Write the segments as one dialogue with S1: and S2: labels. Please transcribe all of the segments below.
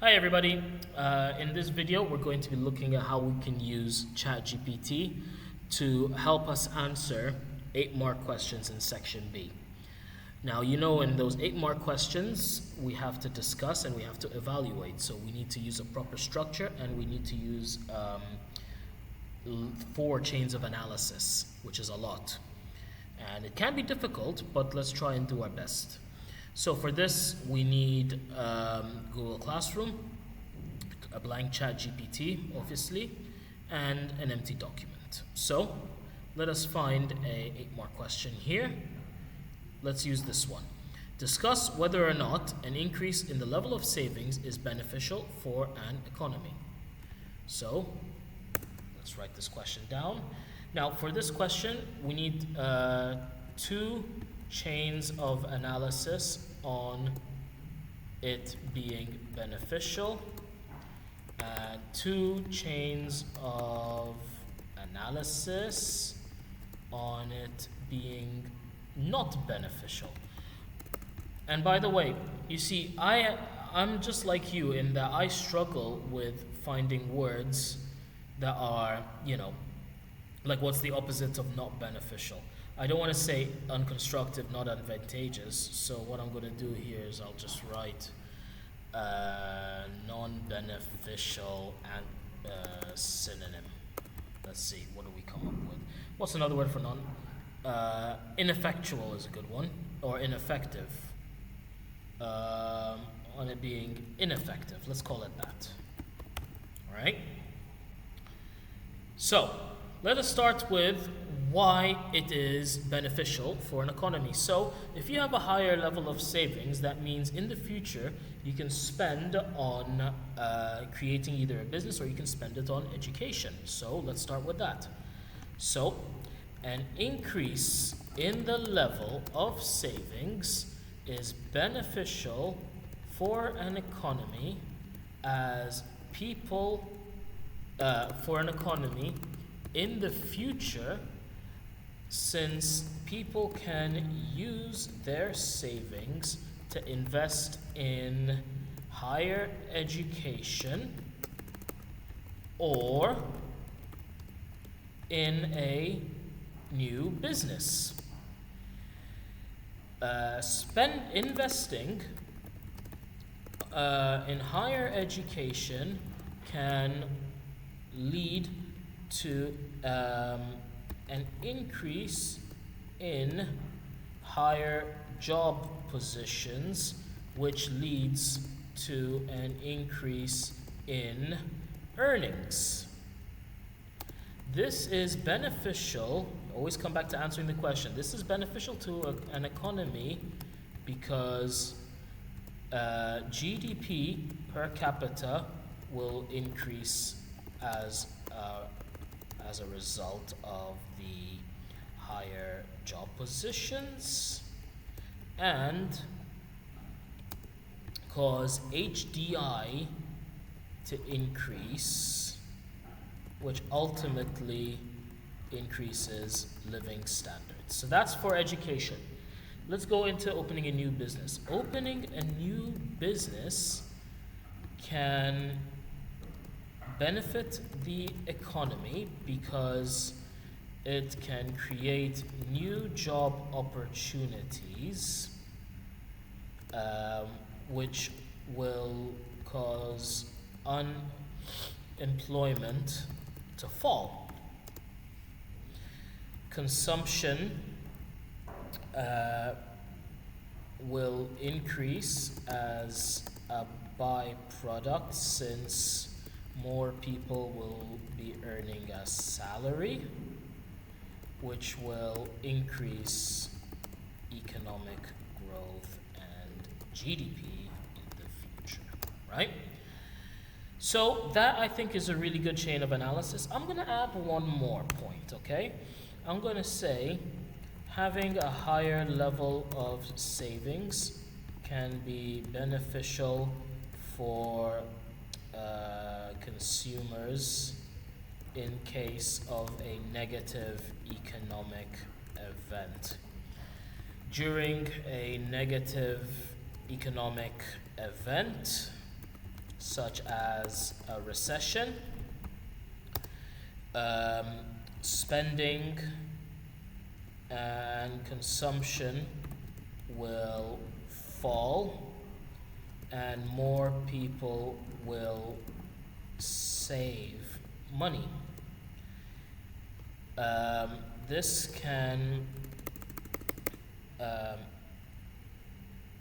S1: Hi everybody. In this video we're going to be looking at how we can use ChatGPT to help us answer 8-mark questions in section B. Now in those 8-mark questions we have to discuss and we have to evaluate, so we need to use a proper structure and we need to use 4 chains of analysis, which is a lot. And it can be difficult, but let's try and do our best. So for this, we need Google Classroom, a blank ChatGPT, obviously, and an empty document. So let us find a 8-mark question here. Let's use this one. Discuss whether or not an increase in the level of savings is beneficial for an economy. So let's write this question down. Now for this question, we need 2 chains of analysis on it being beneficial, and 2 chains of analysis on it being not beneficial. And by the way, you see, I'm just like you in that I struggle with finding words that are, like what's the opposite of not beneficial. I don't want to say unconstructive, not advantageous. So what I'm going to do here is I'll just write non-beneficial and synonym. Let's see, what do we come up with? What's another word for non? Ineffectual is a good one, or ineffective. On it being ineffective, let's call it that. All right. So let us start with why it is beneficial for an economy. So if you have a higher level of savings, that means in the future you can spend on creating either a business or you can spend it on education. So let's start with that. So an increase in the level of savings is beneficial for an economy as people, in the future, since people can use their savings to invest in higher education or in a new business. Investing in higher education can lead to an increase in higher job positions, which leads to an increase in earnings. This is beneficial. Always come back to answering the question. This is beneficial to an economy because GDP per capita will increase as a result of the higher job positions, and cause HDI to increase, which ultimately increases living standards. So that's for education. Let's go into opening a new business. Opening a new business can benefit the economy because it can create new job opportunities, which will cause unemployment to fall. Consumption will increase as a byproduct since more people will be earning a salary, which will increase economic growth and GDP in the future, right? So that, I think, is a really good chain of analysis. I'm going to add one more point, okay? I'm going to say having a higher level of savings can be beneficial for consumers in case of a negative economic event. During a negative economic event, such as a recession, spending and consumption will fall and more people will save money. This can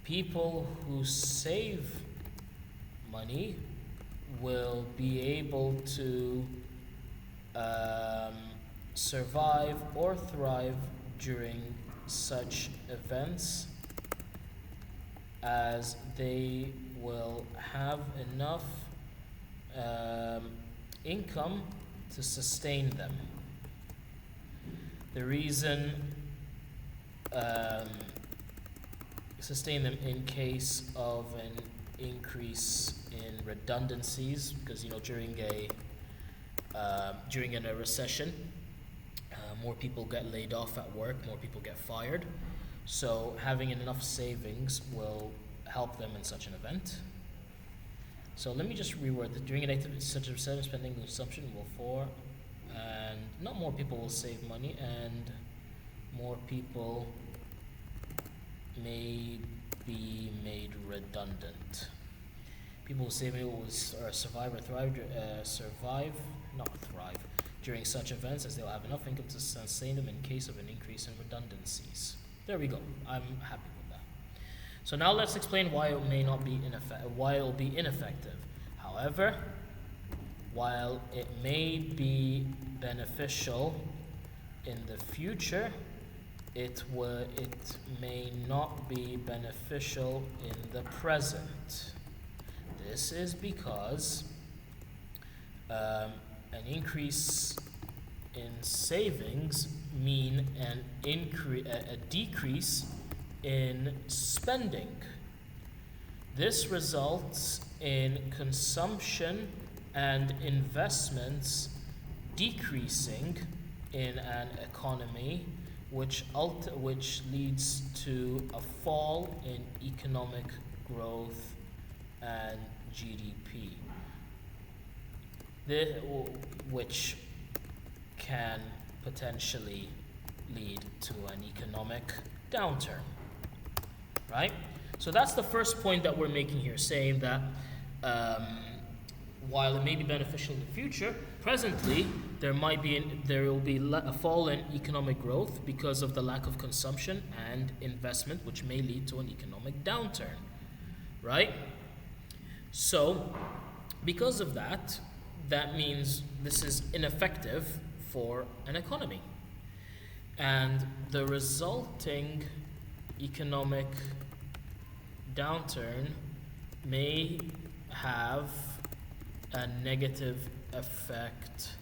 S1: people who save money will be able to survive or thrive during such events, as they will have enough income to sustain them. The reason sustain them in case of an increase in redundancies, because during a recession, more people get laid off at work, more people get fired. So having enough savings will help them in such an event. So let me just reword that. During an activity such as recession, spending and consumption will fall, and not more people will save money, and more people may be made redundant. People who save money will survive or thrive, not thrive, during such events, as they'll have enough income to sustain them in case of an increase in redundancies. There we go. I'm happy with that. So now let's explain why it may not be why it will be ineffective. However, while it may be beneficial in the future, it may not be beneficial in the present. This is because an increase in savings mean a decrease in spending. This results in consumption and investments decreasing in an economy, which leads to a fall in economic growth and GDP, which can potentially lead to an economic downturn, right? So that's the first point that we're making here, saying that while it may be beneficial in the future, presently there will be a fall in economic growth because of the lack of consumption and investment, which may lead to an economic downturn, right? So because of that, that means this is ineffective for an economy, and the resulting economic downturn may have a negative effect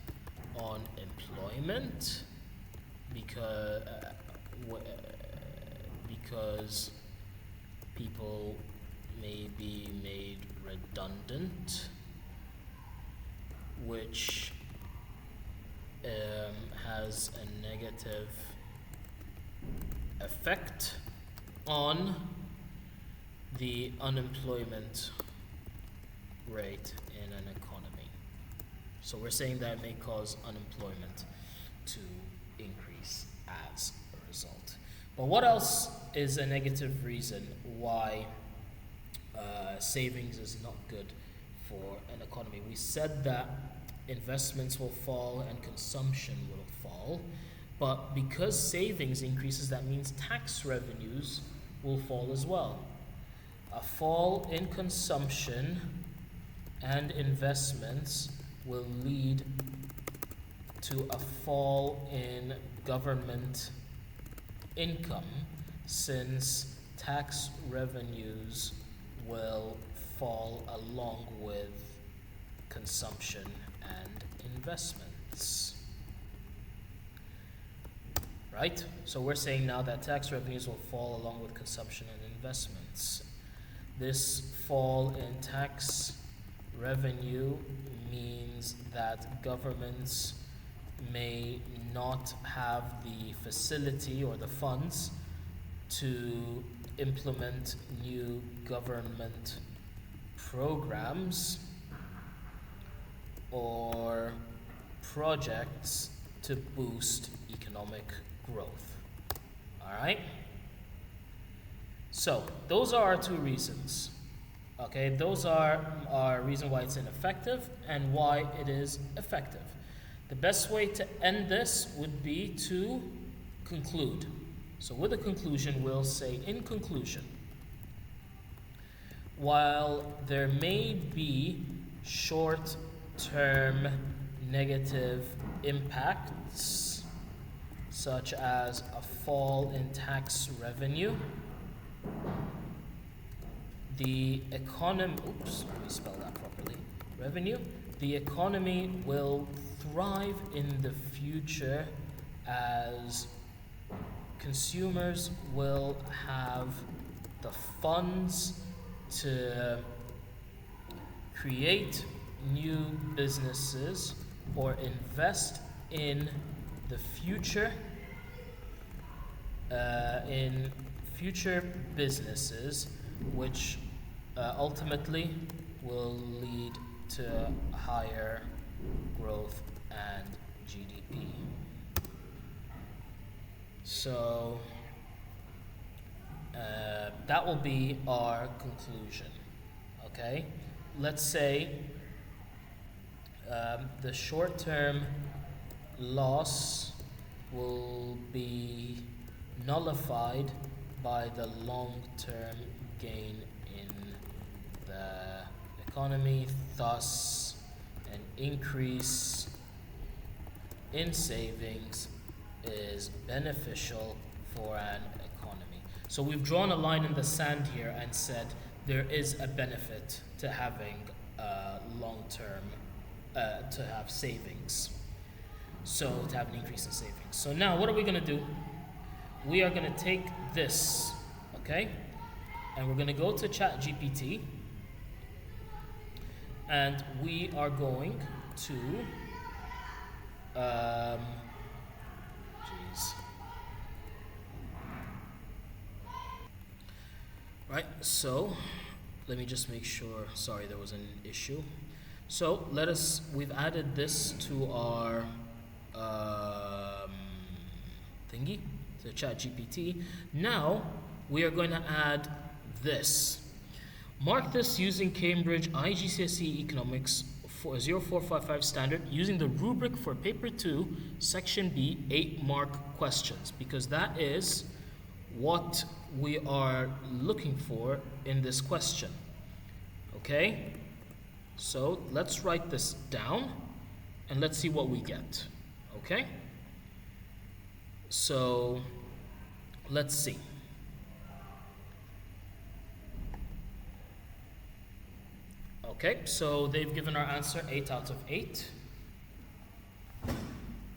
S1: on employment because people may be made redundant, which has a negative effect on the unemployment rate in an economy. So we're saying that it may cause unemployment to increase as a result. But what else is a negative reason why savings is not good for an economy? We said that investments will fall and consumption will fall, but because savings increases, that means tax revenues will fall as well. A fall in consumption and investments will lead to a fall in government income, since tax revenues will fall along with consumption and investments. Right? So we're saying now that tax revenues will fall along with consumption and investments. This fall in tax revenue means that governments may not have the facility or the funds to implement new government programs or projects to boost economic growth. All right? So those are our two reasons. Okay, those are our reason why it's ineffective and why it is effective. The best way to end this would be to conclude. So with a conclusion, we'll say, in conclusion, while there may be short-term negative impacts, such as a fall in tax revenue, the economy, let me spell that properly, the economy will thrive in the future as consumers will have the funds to create new businesses or invest in the future, in future businesses, which ultimately will lead to higher growth and GDP. So that will be our conclusion. Okay, let's say the short-term loss will be nullified by the long-term gain in the economy, thus an increase in savings is beneficial for an economy. So we've drawn a line in the sand here and said there is a benefit to having long-term, to have savings. So to have an increase in savings. So now what are we going to do? We are going to take this, okay, and we're going to go to ChatGPT, and we are going to right, so let me just make sure, sorry, there was an issue. So we've added this to our thingy, to ChatGPT. Now we are going to add this. Mark this using Cambridge IGCSE Economics 0455 standard using the rubric for paper 2, section B, 8-mark questions, because that is what we are looking for in this question. Okay? So let's write this down and let's see what we get. Okay? So let's see. Okay, so they've given our answer 8 out of 8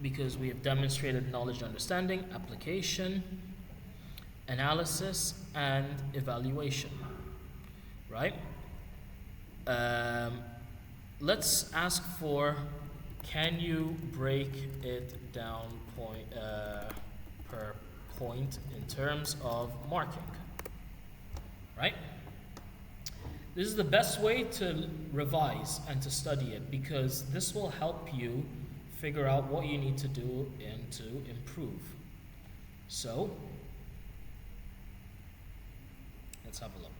S1: because we have demonstrated knowledge and understanding, application, analysis, and evaluation, right? Let's ask for, can you break it down per point in terms of marking, right? This is the best way to revise and to study it because this will help you figure out what you need to do and to improve. So, let's have a look.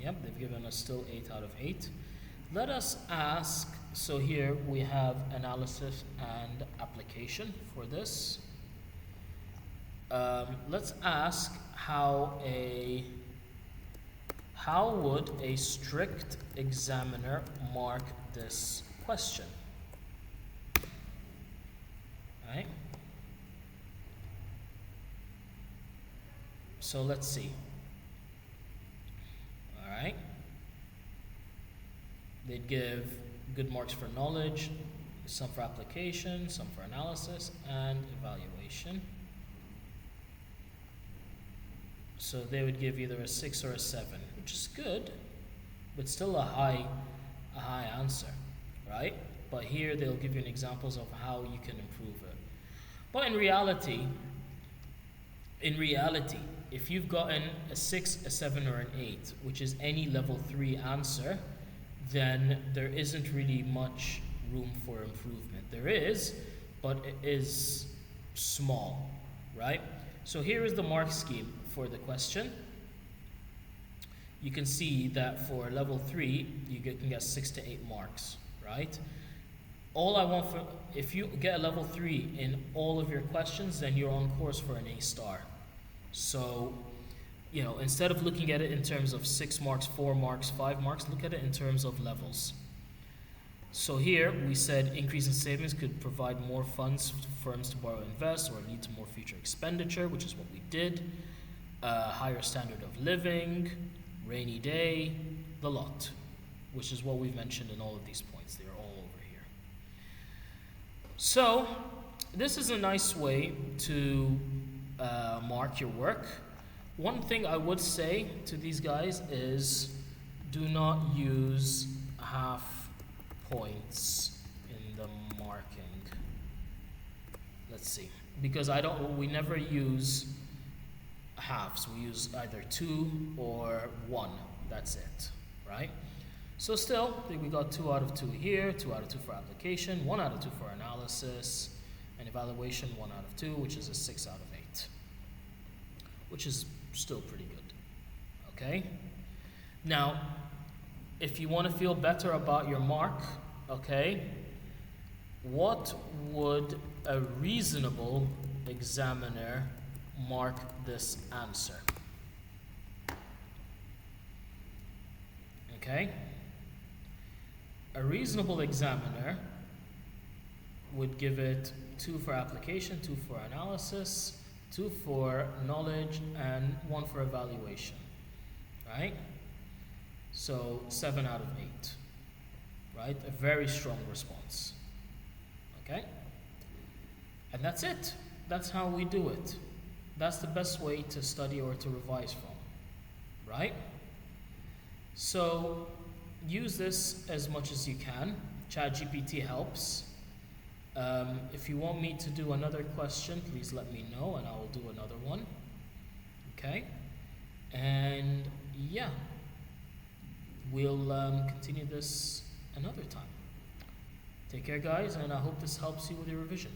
S1: Yep, they've given us still 8 out of 8. Let us ask, so here we have analysis and application for this. Let's ask how would a strict examiner mark this question? Right? So let's see. All right. They'd give good marks for knowledge, some for application, some for analysis, and evaluation. So they would give either a 6 or a 7, which is good, but still a high answer, right? But here they'll give you an examples of how you can improve it. But in reality, In reality, if you've gotten a 6, a 7, or an 8, which is any level 3 answer, then there isn't really much room for improvement. There is, but it is small, right? So here is the mark scheme for the question. You can see that for level 3, you can get 6 to 8 marks, right? All I want for, if you get a level 3 in all of your questions, then you're on course for an A star. So, you know, instead of looking at it in terms of 6 marks, 4 marks, 5 marks, look at it in terms of levels. So here we said increase in savings could provide more funds for firms to borrow and invest or lead to more future expenditure, which is what we did. Higher standard of living, rainy day, the lot, which is what we've mentioned in all of these points. They're all over here. So this is a nice way to mark your work. One thing I would say to these guys is do not use half points in the marking. Let's see, because we never use halves. We use either 2 or 1. That's it, right? So still, I think we got 2 out of 2 here, 2 out of 2 for application, 1 out of 2 for analysis, and evaluation 1 out of 2, which is a 6 out of 8, which is still pretty good, okay? Now, if you want to feel better about your mark, okay, what would a reasonable examiner mark this answer? Okay? A reasonable examiner would give it 2 for application, 2 for analysis, 2 for knowledge, and 1 for evaluation, right? So 7 out of 8, right? A very strong response, okay? And that's it. That's how we do it. That's the best way to study or to revise from, right? So use this as much as you can. ChatGPT helps. If you want me to do another question, please let me know and I will do another one. Okay? And yeah, we'll continue this another time. Take care, guys, and I hope this helps you with your revision.